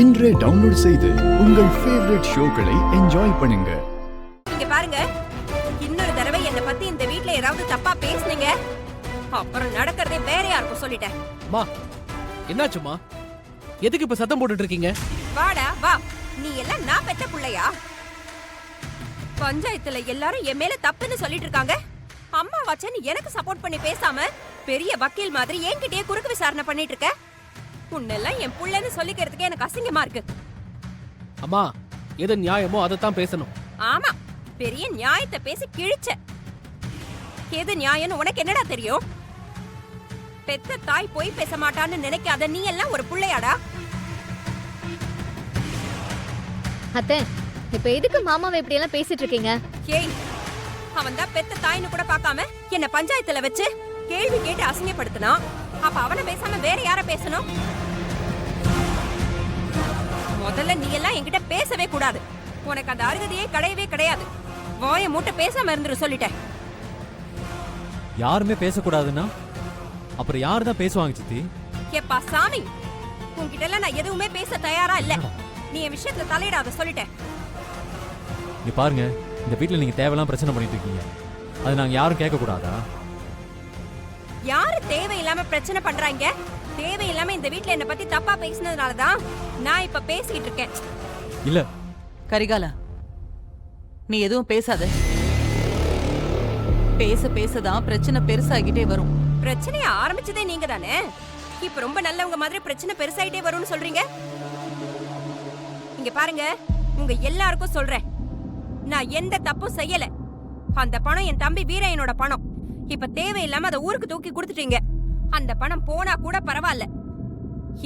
இன்றே டவுன்லோட் செய்து உங்கள் ஃபேவரட் ஷோக்களை என்ஜாய் பண்ணுங்க. இங்க பாருங்க, இன்னொரு தடவை என்ன பத்தி இந்த வீட்ல ஏதாவது தப்பா பேசுனீங்க, அப்புறம் நடக்கிறதே வேற யாருக்கும் சொல்லிட்டேன். மா, என்னாச்சுமா? எதுக்கு இப்ப சத்தம் போட்டுட்டு இருக்கீங்க? வாடா வா, நீ எல்லாம் நான் பெத்த புள்ளையா? பஞ்சாயத்துல எல்லாரும் என் மேல தப்புன்னு சொல்லிட்டு இருக்காங்க. அம்மா வச்சன்னு எனக்கு சப்போர்ட் பண்ணி பேசாம பெரிய வக்கீல் மாதிரி என்கிட்டயே குறுக்கு விசாரணை பண்ணிட்டு இருக்க. உன்னெல்லாம் என் புள்ளன்னு சொல்லிக்கிறதுக்கு எனக்கு அசிங்கமா இருக்கு. அம்மா, எது நியாயமோ அதைத்தான் பேசணும். ஆமா, பெரிய நியாயத்தை பேசி கிழிச்ச. எது நியாயம்னு உனக்கு என்னடா தெரியும்? பெத்த தாய் போய் பேச மாட்டான்னு நினைக்காத நீ எல்லாம் ஒரு புள்ளையாடா? அத்தை, இப்ப எதுக்கு மாமாவை இப்படி எல்லாம் பேசிட்டு இருக்கீங்க? ஏய், அவன் தான் பெத்த தாய்னு கூட பார்க்காம என்ன பஞ்சாயத்துல வச்சு கேள்வி கேட்டு அசிங்கப்படுத்தினான். அப்ப அவனை பேசாம வேற யார பேசணும்? முதல்ல நீ எல்லாம் என்கிட்ட பேசவே கூடாது. உனக்கு அந்த அருகதையே கிடையவே கிடையாது. வாயை மூட்டை பேசாம இருந்துரு சொல்லிட்டேன். யாருமே பேசக்கூடாதுன்னா அப்புறம் யாரு தான் பேசுவாங்க சித்தி? ஏப்பா சாமி, உன்கிட்ட எல்லாம் நான் எதுவுமே பேச தயாரா இல்ல. நீ என் விஷயத்துல தலையிடாத சொல்லிட்டேன். நீ பாருங்க, இந்த வீட்டுல நீங்க தேவையெல்லாம் பிரச்சனை பண்ணிட்டு இருக்கீங்க. அது நாங்க யாரும் கேட்க கூடாதா? யாரு தேவையில்லாம பிரச்சனை பண்றாங்க? தேவையில்லாம இந்த வீட்ல என்ன பத்தி தப்பா பேசினதுனாலதான் நான் இப்ப பேசிட்டு இருக்கேன். இல்ல கரிகாலா, நீ எதுவும் பேசாத. பேசதான் பிரச்சனை பெருசாகிட்டே வரும். பிரச்சனைய ஆரம்பிச்சதே நீங்க தானே. இப்ப ரொம்ப நல்லவங்க மாதிரி பிரச்சனை பெருசாயிட்டே வரும்னு சொல்றீங்க. இங்க பாருங்க, உங்க எல்லாருக்கும் சொல்றேன், நான் எந்த தப்பும் செய்யல. அந்த பணம் என் தம்பி வீரையனோட பணம். இப்ப தேவையில்லாம அதை ஊருக்கு தூக்கி கொடுத்துட்டீங்க. அந்த பணம் போனா கூட பரவாயில்ல.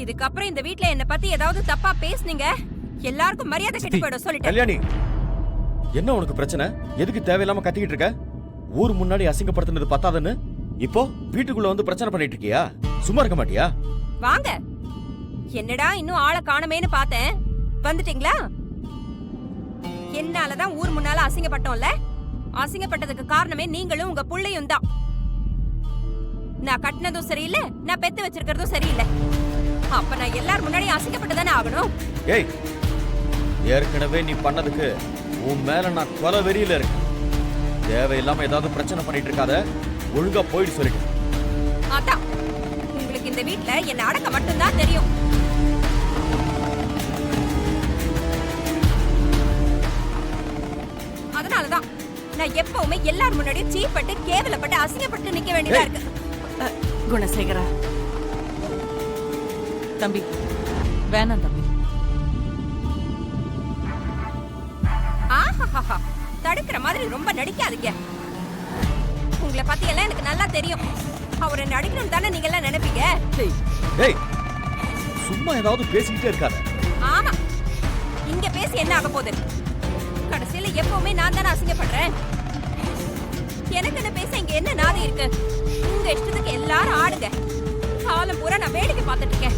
இதுக்கப்புறம் இந்த வீட்ல என்ன பத்தி ஏதாவது தப்பா பேசுனீங்க, எல்லாருக்கும் மரியாதை கெட்டு போயிடும் சொல்லிட்டேன். கல்யாணி, என்ன உனக்கு பிரச்சனை? எதுக்கு தேவையில்லாம கத்திக்கிட்டு இருக்க? ஊர் முன்னாடி அசிங்கப்படுத்தினது பத்தாதுன்னு இப்போ வீட்டுக்குள்ள வந்து பிரச்சனை பண்ணிட்டு இருக்கியா? சும்மா இருக்க மாட்டியா? வாங்க. என்னடா இன்னும் ஆளை காணமேன்னு பார்த்தேன், வந்துட்டீங்களா? என்னாலதான் ஊர் முன்னால அசிங்கப்பட்டோம்ல. அசிங்கப்பட்டதுக்கு காரணமே நீங்களும் உங்க புள்ளையும் தான். நான் கட்டினதும் சரியில்லை, நான் பெத்து வச்சிருக்கிறதும் சரியில்லை. அப்ப நான் எல்லாரும் முன்னாடி அசிங்கப்பட்டுதானே ஆகணும். ஏய், ஏற்கனவே நீ பண்ணதுக்கு உன் மேல நான் கொலை வெறியில இருக்கேன். தேவையில்லாம ஏதாவது பிரச்சனை பண்ணிட்டு இருக்காத, ஒழுங்கா போயிட்டு சொல்லிட்டு. அதான், உங்களுக்கு இந்த வீட்ல என்ன அடக்க மட்டும்தான் தெரியும். அதனாலதான் நான் எப்பவுமே எல்லாரும் முன்னாடியும் சீப்பட்டு கேவலப்பட்டு அசிங்கப்பட்டு நிக்க வேண்டியதா இருக்கு. குணசேகரா தம்பி, வேணாம் தம்பி. ஆஹா, தடுக்கிற மாதிரி ரொம்ப நடிக்காதீங்க. உங்களை பத்தி எல்லாம் எனக்கு நல்லா தெரியும். அவரை நடிக்கணும் தானே நீங்க எல்லாம் நினைப்பீங்க. ஏய், சும்மா ஏதாவது பேசிக்கிட்டே இருக்காத. ஆமா, இங்க பேசி என்ன ஆக போகுது? கடைசியில எப்பவுமே நான் தானே அசிங்கப்படுறேன். எனக்கு என்ன பேச இங்க என்ன நாதி இருக்கு? உங்க இஷ்டத்துக்கு எல்லாரும் ஆடுங்க. காலம் பூரா நான் வேடிக்கை பார்த்துட்டு இருக்கேன்.